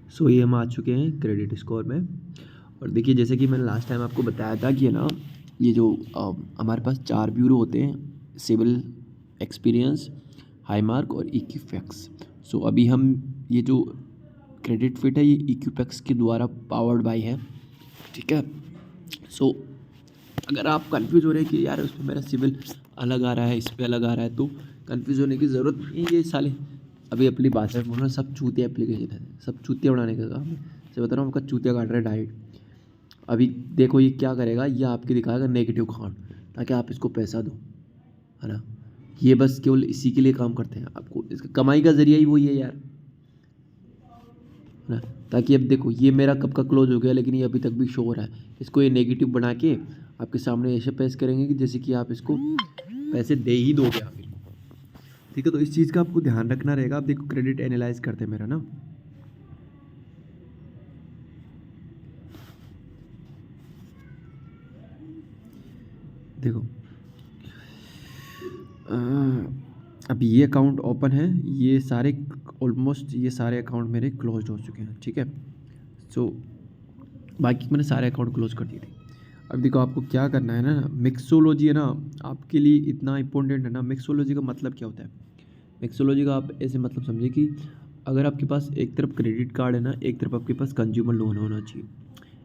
सो ये हम आ चुके हैं क्रेडिट स्कोर में। और देखिए जैसे कि मैंने लास्ट टाइम आपको बताया था कि है ना, ये जो हमारे पास 4 ब्यूरो होते हैं, सिविल, एक्सपीरियंस, हाई मार्क और इक्विफैक्स। सो अभी हम ये जो क्रेडिट फिट है ये इक्विफैक्स के द्वारा पावर्ड बाय है, ठीक है। सो अगर आप कंफ्यूज हो रहे हैं कि यार उसमें मेरा सिविल अलग आ रहा है, इस पे अलग आ रहा है, तो कंफ्यूज होने की ज़रूरत नहीं है। ये साले अभी अपनी भाषा में बोलना, सब चूतिया एप्लीकेशन है, सब चूतिया बनाने का काम है। से बता रहा हूँ, आपका चूतिया काट रहा है डाइट। अभी देखो ये क्या करेगा, ये आपके दिखाएगा नेगेटिव अकाउंट, ताकि आप इसको पैसा दो, है ना। ये बस केवल इसी के लिए काम करते हैं, आपको इसका कमाई का जरिया ही वही है यार, है ना। ताकि अब देखो ये मेरा कब का क्लोज हो गया, लेकिन ये अभी तक भी शो हो रहा है। इसको ये नेगेटिव बना के आपके सामने ऐसे पेश करेंगे कि जैसे कि आप इसको पैसे दे ही दोगे आप इनको, ठीक है। तो इस चीज़ का आपको ध्यान रखना रहेगा। आप देखो क्रेडिट एनालाइज करते हैं मेरा ना, देखो अब ये अकाउंट ओपन है, ये सारे ऑलमोस्ट ये सारे अकाउंट मेरे क्लोज हो चुके हैं, ठीक है। सो बाकी मैंने सारे अकाउंट क्लोज कर दिए थे। अब देखो आपको क्या करना है ना, मिक्सोलॉजी है ना आपके लिए इतना इंपॉर्टेंट है ना। मिक्सोलॉजी का मतलब क्या होता है, मिक्सोलॉजी का आप ऐसे मतलब समझिए कि अगर आपके पास एक तरफ क्रेडिट कार्ड है ना, एक तरफ आपके पास कंज्यूमर लोन होना चाहिए,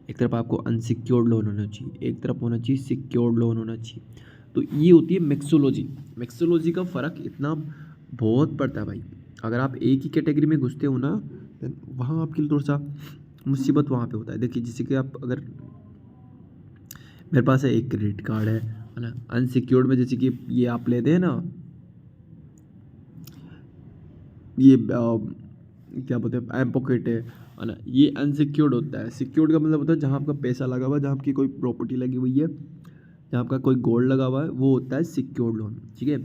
एक तरफ आपको अनसिक्योर्ड लोन होना चाहिए, एक तरफ होना चाहिए सिक्योर्ड लोन होना चाहिए। तो ये होती है मिक्सोलॉजी। मिक्सोलॉजी का फ़र्क इतना बहुत पड़ता है भाई। अगर आप एक ही कैटेगरी में घुसते हो ना, देन वहाँ आपके लिए थोड़ा सा मुसीबत वहाँ पे होता है। देखिए जैसे कि आप अगर मेरे पास है एक क्रेडिट कार्ड है ना, अनसिक्योर्ड में जैसे कि ये आप लेते हैं ना, ये क्या बोलते हैं, एम पॉकेट है ना, ये अनसिक्योर्ड होता है। सिक्योर्ड का मतलब होता है जहाँ आपका पैसा लगा हुआ है, जहाँ आपकी कोई प्रॉपर्टी लगी हुई है, जहाँ आपका कोई गोल्ड लगा हुआ है, वो होता है सिक्योर्ड लोन, ठीक है।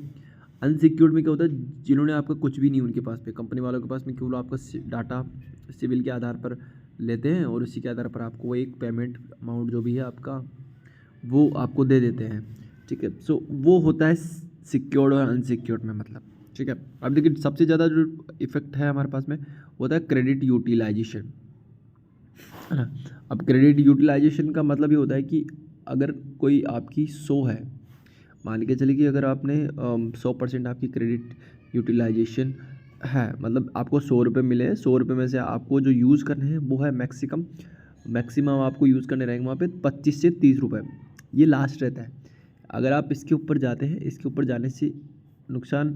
अनसिक्योर्ड में क्या होता है, जिन्होंने आपका कुछ भी नहीं उनके पास पे, कंपनी वालों के पास में केवल आपका डाटा सिविल के आधार पर लेते हैं, और उसी के आधार पर आपको एक पेमेंट अमाउंट जो भी है आपका वो आपको दे देते हैं, ठीक है। सो वो होता है सिक्योर्ड और अनसिक्योर्ड में मतलब, ठीक है। अब देखिए सबसे ज़्यादा जो इफेक्ट है हमारे पास में वो होता है क्रेडिट यूटिलाइजेशन, है ना। अब क्रेडिट यूटिलाइजेशन का मतलब ये होता है कि अगर कोई आपकी 100 है, मान के चलिए कि अगर आपने 100% आपकी क्रेडिट यूटिलाइजेशन है, मतलब आपको 100 रुपये मिले हैं, 100 रुपये में से आपको जो यूज़ करने हैं वो है मैक्सिमम आपको यूज़ करने रहेंगे वहाँ पे 25 से 30 रुपये, ये लास्ट रहता है। अगर आप इसके ऊपर जाते हैं, इसके ऊपर जाने से नुकसान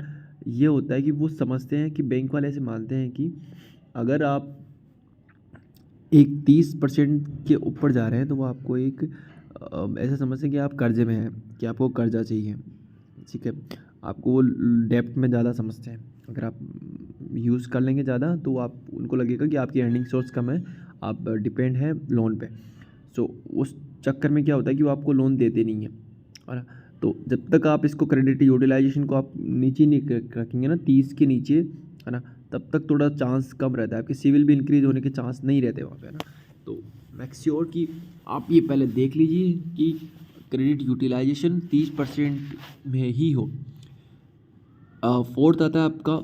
ये होता है कि वो समझते हैं कि बैंक वाले ऐसे मानते हैं कि अगर आप एक 30% के ऊपर जा रहे हैं तो वो आपको एक ऐसा समझते हैं कि आप कर्जे में हैं, कि आपको कर्जा चाहिए, ठीक है। आपको वो डेप्ट में ज़्यादा समझते हैं। अगर आप यूज़ कर लेंगे ज़्यादा तो आप उनको लगेगा कि आपकी अर्निंग सोर्स कम है, आप डिपेंड हैं लोन पे। सो उस चक्कर में क्या होता है कि वो आपको लोन देते नहीं हैं, है ना। तो जब तक आप इसको क्रेडिट यूटिलाइजेशन को आप नीचे नहीं रखेंगे ना, 30 के नीचे, है ना, तब तक थोड़ा चांस कम रहता है, आपके सिविल भी इंक्रीज होने के चांस नहीं रहते वहाँ पे, है ना। तो मेक श्योर कि आप ये पहले देख लीजिए कि क्रेडिट यूटिलाइजेशन 30% में ही हो। फोर्थ आता है आपका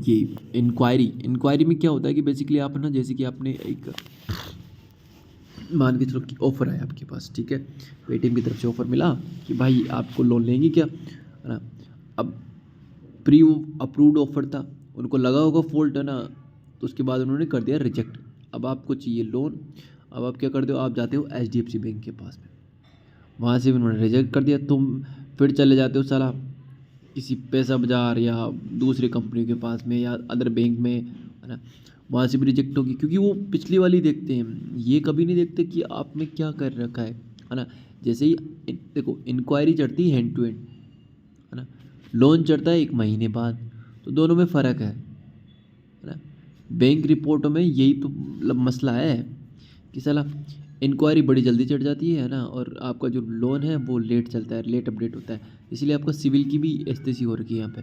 ये इंक्वायरी में क्या होता है कि बेसिकली आप ना, जैसे कि आपने एक मान के चलो कि ऑफ़र है आपके पास, ठीक है, पेटीएम की तरफ से ऑफ़र मिला कि भाई आपको लोन लेंगे क्या, है ना। अब प्री अप्रूव्ड ऑफ़र था, उनको लगा होगा फॉल्ट, है ना, तो उसके बाद उन्होंने कर दिया रिजेक्ट। अब आपको चाहिए लोन, अब आप क्या करते हो, आप जाते हो एचडीएफसी बैंक के पास में, वहाँ से भी उन्होंने रिजेक्ट कर दिया। तुम फिर चले जाते हो साला किसी पैसा बाजार या दूसरी कंपनी के पास में या अदर बैंक में, है ना, वहाँ से भी रिजेक्ट होगी, क्योंकि वो पिछली वाली देखते हैं, ये कभी नहीं देखते कि आपने क्या कर रखा है ना। जैसे ही देखो इंक्वायरी चढ़ती है हैंड टू हैंड, है ना, लोन चढ़ता है 1 महीने बाद, तो दोनों में फ़र्क है ना। बैंक रिपोर्टों में यही तो मसला है कि साला इंक्वायरी बड़ी जल्दी चढ़ जाती है ना, और आपका जो लोन है वो लेट चलता है, लेट अपडेट होता है। इसलिए आपका सिविल की भी स्थिति हो रखी है यहाँ पे,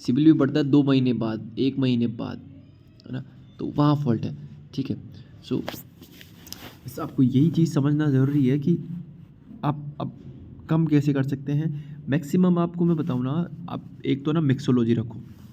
सिविल भी बढ़ता है 2 महीने बाद, 1 महीने बाद, है ना, तो वहाँ फॉल्ट है, ठीक है। सो बस आपको यही चीज़ समझना ज़रूरी है कि आप कम कैसे कर सकते हैं। मैक्सिमम आपको मैं बताऊँ ना, आप एक तो ना मिक्सोलॉजी रखो,